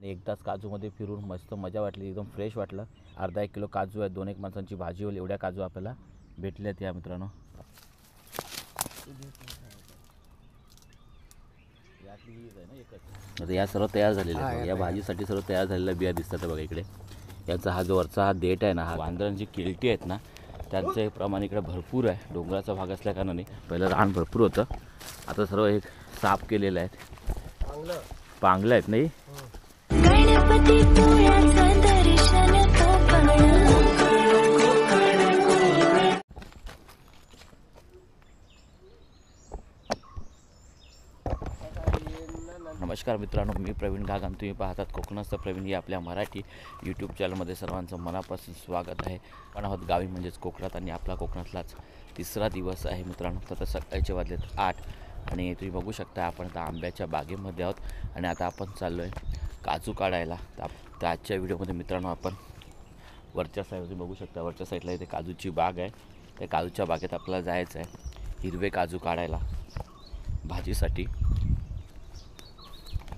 आणि एकदाच काजूमध्ये फिरून मस्त मजा वाटली, एकदम फ्रेश वाटलं. अर्धा 1 किलो काजू आहे, 2-1 माणसांची भाजी होईल एवढ्या काजू आपल्याला भेटल्यात या मित्रांनो. आता या सर्व तयार झालेलं आहे, या भाजीसाठी सर्व तयार झालेल्या बिया दिसतात बघा इकडे. याचा हा जो वरचा हा देठ आहे ना, हा वांदरांची किल्टी आहेत ना त्यांचं प्रमाण इकडे भरपूर आहे. डोंगराचा भाग असल्या कारणाने पहिलं रान भरपूर होतं, आता सर्व एक साफ केलेलं आहे. पांगलं आहेत नाही. नमस्कार मित्रांनो, मी प्रवीण घाग आणि तुम्ही पाहतात कोकणाचं प्रवीण ही आपल्या मराठी यूट्यूब चॅनलमध्ये सर्वांचं मनापासून स्वागत आहे. आपण आहोत गावी म्हणजेच कोकणात आणि आपला कोकणातलाच तिसरा दिवस आहे मित्रांनो. तर सकाळचे वाजलेत 8 आणि तुम्ही बघू शकता आपण आता आंब्याच्या बागेमध्ये आहोत आणि आता आपण चाललो आहे काजू काढायला. तर आजच्या व्हिडिओमध्ये मित्रांनो आपण वरच्या साईडला बघू शकता, वरच्या साईडला इथे काजूची बाग आहे. त्या काजूच्या बागेत आपल्याला जायचं आहे हिरवे काजू काढायला भाजीसाठी.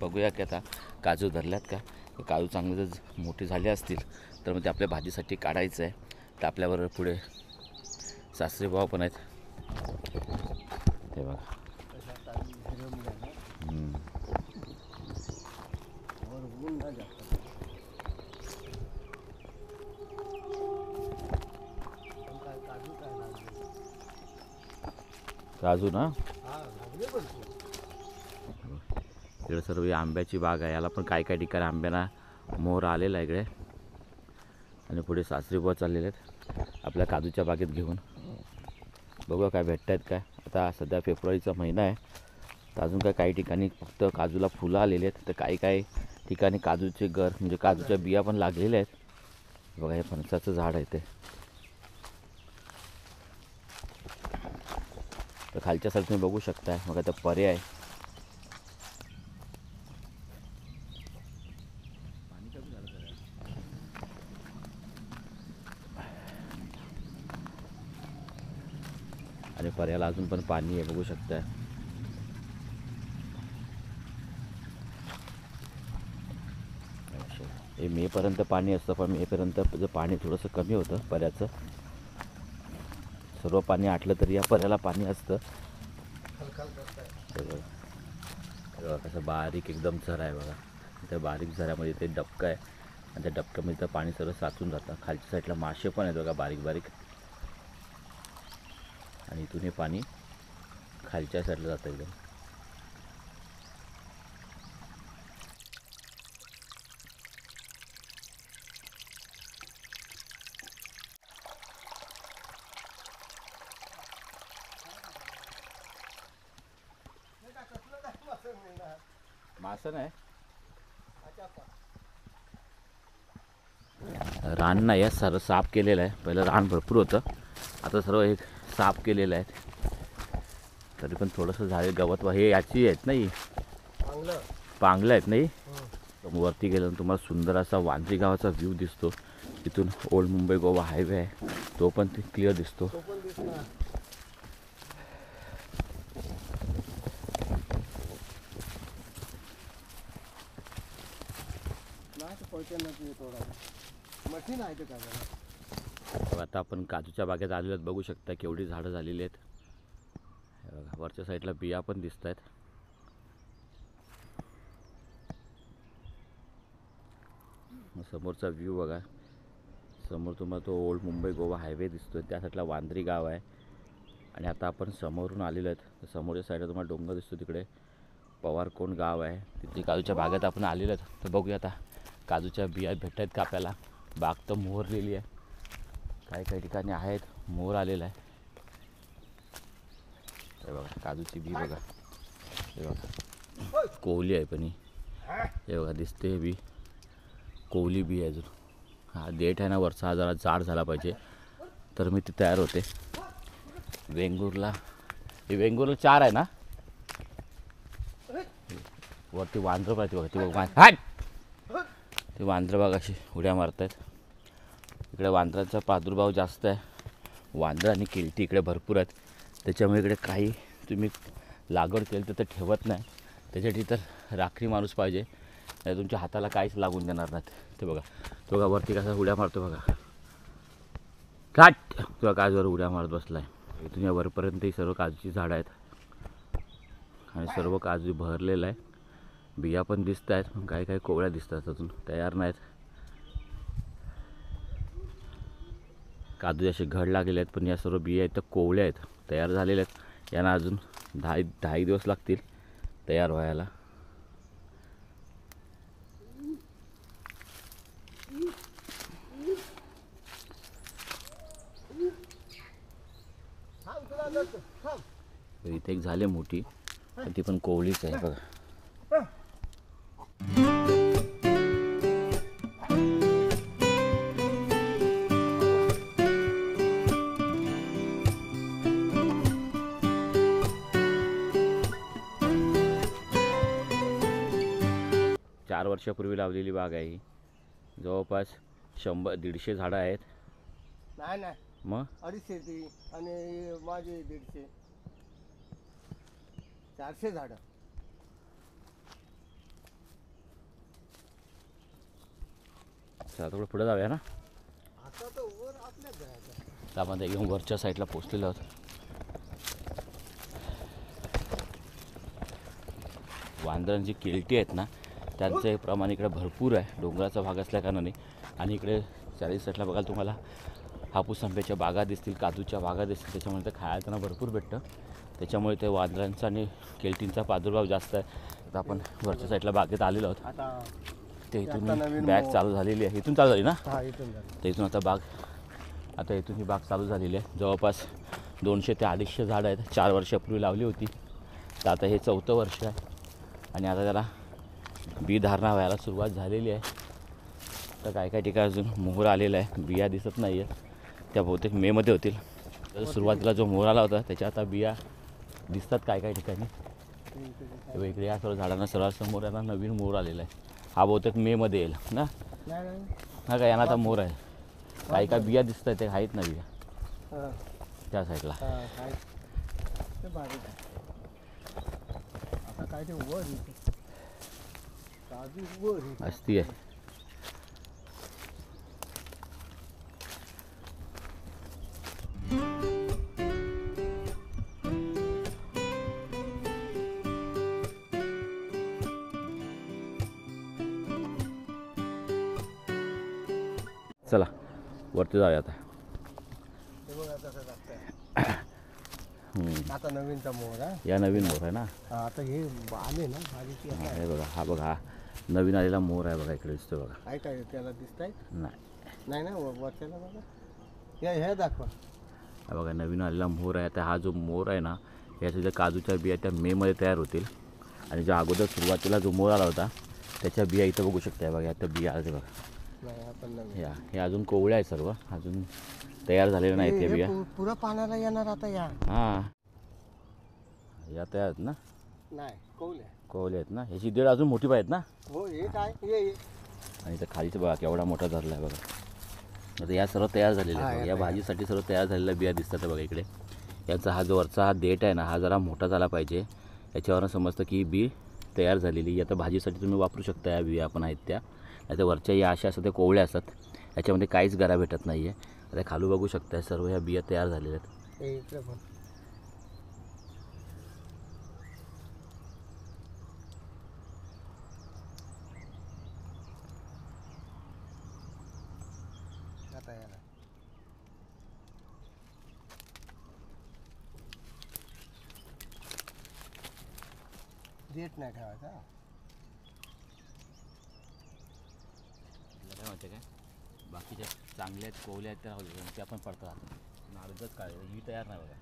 बघूया की आता काजू धरल्यात का, काजू चांगले जर मोठे झाले असतील तर मग ते आपल्या भाजीसाठी काढायचं आहे. तर आपल्याबरोबर पुढे सासरे भाऊ पण आहेत ते बघा. काजू ना इकडे सर्व आंब्याची बाग आहे. याला पण काही काही ठिकाणी आंब्याला मोहर आलेला आहे इकडे. आणि पुढे सासरी बुवा चाललेले आहेत आपल्या काजूच्या बागेत घेऊन. बघूया काय भेटत आहेत काय. आता सध्या फेब्रुवारीचा महिना आहे तर अजून काही ठिकाणी फक्त काजूला फुलं आलेली आहेत, तर काही ठिकाणी काजूचे गर म्हणजे काजूच्या बिया पण लागलेल्या आहेत. बघा हे फणसाचं झाड आहे ते. तर खालच्या साईड तुम्ही बघू शकता. मग आता पर्याय आणि पर्याला अजून पण पाणी आहे बघू शकता. हे मेपर्यंत पाणी असतं, पण मेपर्यंत पाणी थोडंसं कमी होतं पर्याचं. सर्व पाणी आटलं तरी या पर्याला पाणी असतं. कसं बारीक एकदम झरा आहे बघा. त्या बारीक झऱ्यामध्ये ते डबकं आहे आणि त्या डबक्यामध्ये तर पाणी सर्व साचून जातं. खालच्या साईडला मासे पण आहेत बघा बारीक बारीक. आणि इथून हे पाणी खालच्या साईडला जातं एकदम. मासं नाही रान नाही आहे, सर्व साफ केलेलं आहे. पहिलं रान भरपूर होतं, आता सर्व एक साफ केलेलं आहे. तरी पण थोडंसं झाले गवत हे याची आहेत नाही, पांगलं आहेत नाही. वरती गेल्यानंतर तुम्हाला सुंदर असा वांद्री गावाचा व्ह्यू दिसतो. इथून ओल्ड मुंबई गोवा हायवे आहे तो पण ते क्लिअर दिसतो. आता आपण काजूच्या बागेत आलेलो आहेत. बघू शकता केवढी झाडं झालेली आहेत. वरच्या साईडला बिया पण दिसत आहेत. समोरचा व्ह्यू बघा. समोर तुम्हाला तो ओल्ड मुंबई गोवा हायवे दिसतोय, त्या साईडला वांद्री गाव आहे. आणि आता आपण समोरून आलेलो आहेत. समोरच्या साईडला तुम्हाला डोंगर दिसतो, तिकडे पवारकोंड गाव आहे. तिथे काजूच्या बागेत आपण आलेलो आहेत. तर बघूया आता काजूच्या बिया भेटत आहेत का आपल्याला. बाग तर मोहरलेली आहे, काही ठिकाणी आहेत मोहर आलेला आहे. हे बघा काजूची बी बघा. हे बघा कोवली आहे पण हे बघा दिसते बी कोवली बी आहे अजून. हा देठ आहे ना वरचा हा जरा जाड झाला पाहिजे तर मी ते तयार होते. वेंगुर्ला हे वेंगुर्ला 4 आहे ना. वरती वांद्र पाहिजे बघा. ती बघा ते वांद्र बघा अशी उड्या मारत आहेत. इकडे वांद्राचा प्रादुर्भाव जास्त आहे. वांद्र आणि किलटी इकडे भरपूर आहेत, त्याच्यामुळे इकडे काही तुम्ही लागवड केली तर ते ठेवत नाही. त्याच्यासाठी तर राखणी माणूस पाहिजे नाही तुमच्या हाताला काहीच लागून देणार नाहीत. ते बघा तो बघा वरती कसा उड्या मारतो बघा. काट तुला काजूवर उड्या मारत बसलाय. इथून या वरपर्यंत ही सर्व काजूची झाडं आहेत आणि सर्व काजू भरलेलं आहे. बिया पण दिसत आहेत पण काही काही कोवळ्या दिसतात अजून तयार नाहीत. काजू असे घड लागलेले आहेत पण या सर्व बिया आहेत तर कोवळ्या आहेत, तयार झालेल्या आहेत. यांना अजून 10 दिवस लागतील तयार व्हायला. इथे एक झाले मोठी पण ती पण कोवळीच आहे बघा. 4 वर्षापूर्वी लावलेली बाग आहे ही. जवळपास 100-150 झाडं आहेत. नाही नाही मग 250 ती आणि माझे 150, 400 झाडं. थोडं पुढे जाऊया ना. आता तर वर आपल्याच जायचं. त्यामध्ये एकदम वरच्या साईडला पोचलेलो आहोत. वांदरांची केल्टी आहेत ना त्यांचं प्रमाण इकडे भरपूर आहे. डोंगराचा भाग असल्या कारणाने. आणि इकडे चारी साईडला बघाल तुम्हाला हापूस आंब्याच्या बागा दिसतील, काजूच्या बागा दिसतील. त्याच्यामुळे ते खायला त्यांना भरपूर भेटतं. त्याच्यामुळे ते वांदरांचा आणि केल्टींचा प्रादुर्भाव जास्त आहे. आता आपण वरच्या साईडला बागेत आलेलो आहोत. आता ते इथून बॅग चालू झालेली आहे. इथून चालू झाली ना. हा इथून झालं. तर इथून आता इथून ही बाग चालू झालेली आहे. जवळपास 200 ते 250 झाडं आहेत. 4 वर्षापूर्वी लावली होती तर आता हे 4थं वर्ष आहे. आणि आता त्याला बी धारणा व्हायला सुरुवात झालेली आहे. तर काही काही ठिकाणी अजून मोहर आलेला आहे, बिया दिसत नाही आहे. त्या बहुतेक मेमध्ये होतील. तर सुरुवातीला जो मोहर आला होता त्याच्या आता बिया दिसतात काही काही ठिकाणी. इकडे या सर्व झाडांना सर्वांसमोर यांना नवीन मोहर आलेला आहे. हा बहुतेक मेमध्ये येईल ना. हा का यांना आता मोहर आहे. काही काही बिया दिसत आहेत ते आहेत ना बिया त्या साईडला. आता काय ते वर काजू वर असती आहे. चला वरती जाऊया आता. हे बघा कसं लागतंय. आता नवीनचा मोहर आहे. या नवीन मोहर आहे ना. आता हे आले ना भाजीची. हे बघा हा नवीन आलेला मोहर आहे बघा. इकडे दिसतो बघा. काय काय त्याला दिसतंय. नाही ना वरच्याला बघा. हे दाखवा. हा बघा नवीन आलेला मोहर आहे. आता हा जो मोहर आहे ना याच्या ज्या काजूच्या बिया त्या मेमध्ये तयार होतील. आणि ज्या अगोदर सुरुवातीला जो मोहर आला होता त्याच्या बिया इथं बघू शकता बघा. आता बिया आले बघा. हे अजून कोवळ्या आहे सर्व, अजून तयार झालेल्या नाहीत त्या बिया. पुरा पाण्याला येणार आता या. हां या तयार आहेत ना. नाही कोवले आहेत ना. ह्याची देड अजून मोठी पाहिजेत ना. हो हे काय ये. आणि तर खालीचं बघा केवढा मोठा धरला आहे बघा. आता या सर्व तयार झालेल्या आहेत. या भाजीसाठी सर्व तयार झालेल्या बिया दिसतात बघा इकडे. याचा हा जो वरचा हा देठ आहे ना हा जरा मोठा झाला पाहिजे. याच्यावरून समजतं की बी तयार झालेली. आता भाजीसाठी तुम्ही वापरू शकता या बिया पण आहेत त्या. आता वरच्या या अशा असतात त्या कोवळ्या असतात. याच्यामध्ये काहीच गरा भेटत नाही आहे. आता खालू बघू शकता सर्व ह्या बिया तयार झालेल्या आहेत. देठ नाही ठेवायचा. काय माहिती काय बाकीच्या चांगल्या आहेत कोवल्या आहेत त्या पण पडतात. अलगत काय ही तयार नाही बघा.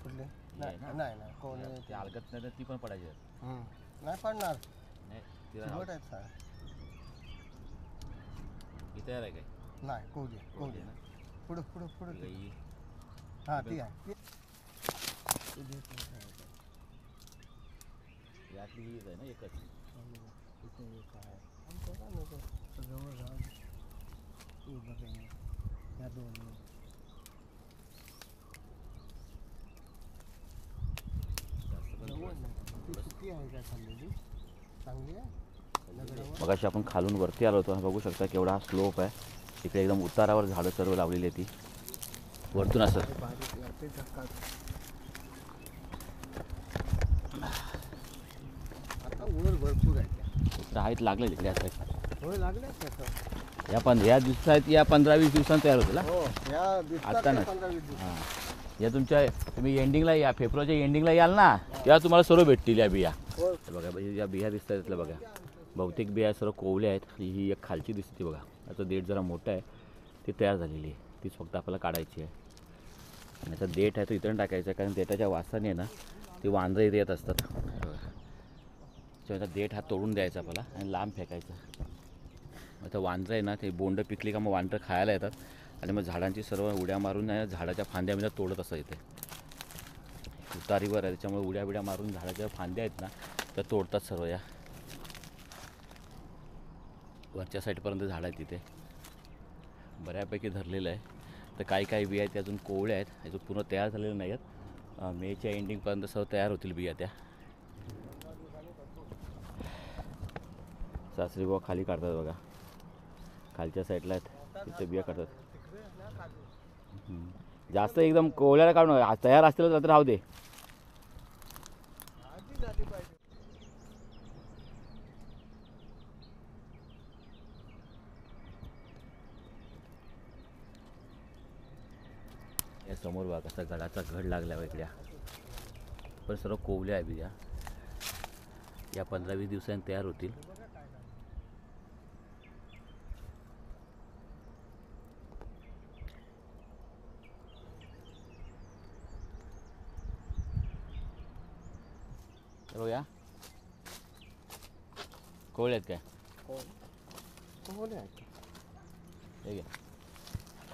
कुठले नाही नाही कोवले ते अलगत नाही तर ती पण पडायची. नाही पडणार. नाही ही तयार आहे काय. नाही कोवली ना पुढं हां ती आहे. यातली हीच आहे ना एकच. या दोन किती आहे का खाल्लेली चांगली आहे. मग अशी आपण खालून वरती आलो होतो, बघू शकता केवढा हा स्लोप आहे. इकडे एकदम उतारावर झाडं सर्व लावलेली आहे ती वरतून असं. आता वर भरपूर आहे. इकडे आहेत लागलेली इकडे असं. होय लागले या दिवसात या 15-20 दिवसांत तयार होतील. हो या दिवसात आता ना 15-20 दिवस. हां, या तुम्ही एंडिंगला या, फेब्रुवारीच्या एंडिंगला याल ना, तेव्हा तुम्हाला सर्व भेटतील या बिया. हो हे बघा म्हणजे या बिया दिसत आहेत बघा, बहुतेक बिया सर्व कोवल्या आहेत. ही एक खालची दिसते बघा, याचं देठ जरा मोठं आहे, ती तयार झालेली आहे, तीच फक्त आपल्याला काढायची आहे. आणि याचा देठ आहे तो इथं टाकायचा आहे, कारण देठाच्या वासाने आहे ना ती वांदरं इथे येत असतात. त्याचा देठ हा तोडून द्यायचा आपल्याला आणि लांब फेकायचा. आता वांदरं आहे ना, ते बोंड पिकली का मग वांदरं खायला येतात आणि मग झाडांची सर्व उड्या मारून झाडाच्या फांद्यामध्ये तोडत असं येते. उतारीवर आहे त्याच्यामुळे उड्या बिड्या मारून झाडाच्या फांद्या आहेत ना त्या तोडतात सर्व. या वरच्या साईडपर्यंत झाडं आहेत तिथे बऱ्यापैकी धरलेलं आहे. तर काही बिया आहेत त्या अजून कोवळ्या आहेत, अजून पूर्ण तयार झालेल्या नाही आहेत. मेच्या एंडिंगपर्यंत सर्व तयार होतील बिया त्या. सासरी बुवा खाली काढतात बघा, खालच्या साईडला आहेत तिथे बिया काढतात. जास्त एकदम कोवळ्याला काढून तयार असतील तर राहू दे. या समोर बघा कसा गडाचा घड लागला इकड्या, पण सर्व कोवल्या आहे बिया. या 15-20 दिवसांनी तयार होतील. बघूया कोवळे आहेत काय, कोण आहे? हे घ्या.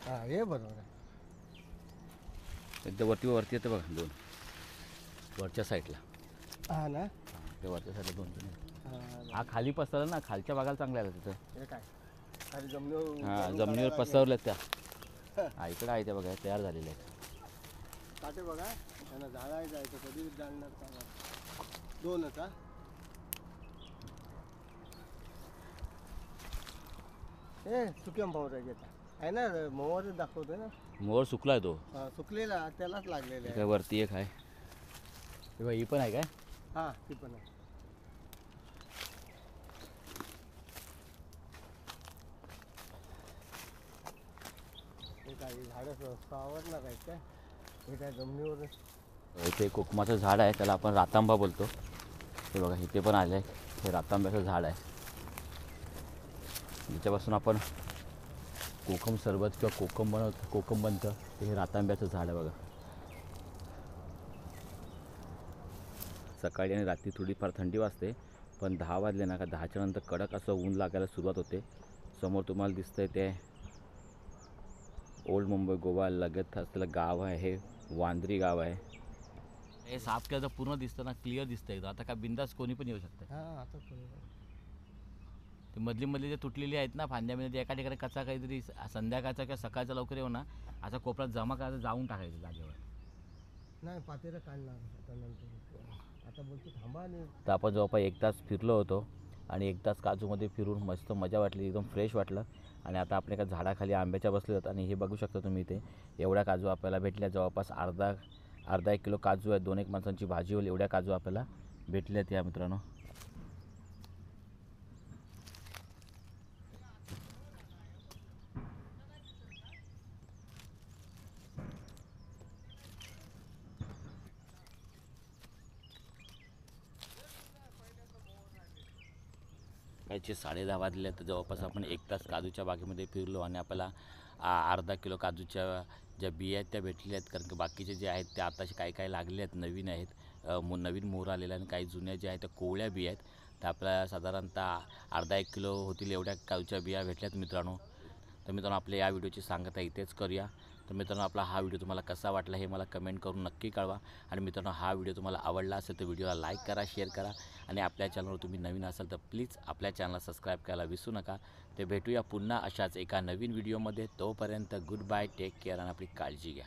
हा हे बरोबर आहे. एकदा वरती येतं बघा, दोन वरच्या साईडला. हा ना, ते वरच्या साईडला दोन तीन. हा हा खाली पसरला ना, खालच्या भागाला चांगला आहे तिथं. हे काय खाली जमिनीवर हां जमिनीवर पसरल्यात त्या. हा इकडं आहे त्या बघा, तयार झालेल्या आहेत. काटे बघा त्यांना जाळायचं आहे, तर कधी जाणणार सांगा. दोनच हा. हे सुक्या मोहर आहे ना, मोहर दाखवतोय ना. मोहर सुकला आहे तो. हा, सुकलेला त्यालाच लागलेला काय आहे. वरती एक आहे, तेव्हा ही पण आहे काय. हा ती पण आहे. हे काय झाडं आवडणार आहेत काय, हे काय जमिनीवर. इथे कोकमाचं झाड आहे, त्याला आपण रातांबा बोलतो. हे बघा इथे पण आलं आहे, हे रातांब्याचं झाड आहे, ज्याच्यापासून आपण कोकम सरबत किंवा कोकम बनतं. हे रातांब्याचं झाड आहे बघा. सकाळी आणि रात्री थोडीफार थंडी वाजते, पण 10 वाजले ना का 10च्या नंतर कडक असं ऊन लागायला सुरुवात होते. समोर तुम्हाला दिसतंय ते ओल्ड मुंबई गोवा लगत असलेलं गाव आहे, हे वांद्री गाव आहे. हे साफ केलं तर पूर्ण दिसतं ना, क्लिअर दिसतं एकदम. आता काय बिंदास कोणी पण येऊ शकतं. हा आता ते मधली जे तुटलेली आहेत ना फांद्यामध्ये, एका ठिकाणी कच्चा काहीतरी संध्याकाळचा किंवा सकाळचा लवकर येऊ ना असा कोपऱ्यात जमा करायचं, जाऊन टाकायचं जागेवर. नाही पातेलं काढणार आता नंतर. आता बोलतो थांबा. आणि तर आपण जवळपास 1 तास फिरलो होतो आणि 1 तास काजूमध्ये फिरून मस्त मजा वाटली, एकदम फ्रेश वाटलं. आणि आता आपण एका झाडाखाली आंब्याच्या बसलो होतो आणि हे बघू शकता तुम्ही इथे एवढ्या काजू आपल्याला भेटल्या. जवळपास अर्धा 1 किलो काजू आहे, 2-1 माणसांची भाजी होईल एवढ्या काजू आपल्याला भेटल्यात या मित्रांनो. कायचे 10:30 वाजले, तर जवळपास आपण 1 तास काजूच्या बागेमध्ये फिरलो आणि आपल्याला अर्धा किलो काजूच्या ज्या बिया आहेत त्या भेटलेल्या आहेत. कारण की बाकीचे जे आहेत ते आताचे काही लागले आहेत, नवीन आहेत, नवीन मोहर आलेला, आणि काही जुन्या ज्या आहेत त्या कोवळ्या बिया आहेत. तर आपल्याला साधारणतः अर्धा 1 किलो होतील एवढ्या काजूच्या बिया भेटल्यात मित्रांनो. तर मित्रांनो आपल्या या व्हिडिओची सांगता इथेच करूया. तर मित्रांनो आपला हा व्हिडिओ तुम्हाला कसा वाटला हे मला कमेंट करून नक्की कळवा. आणि मित्रांनो हा व्हिडिओ तुम्हाला आवडला असेल तर व्हिडिओला लाईक करा, शेअर करा, आणि आपल्या चॅनलवर तुम्ही नवीन असाल तर प्लीज आपल्या चॅनलला सबस्क्राईब करायला विसरू नका. ते भेटूया पुन्हा अशाच एका नवीन व्हिडिओमध्ये. तोपर्यंत गुड बाय, टेक केअर आणि आपली काळजी घ्या.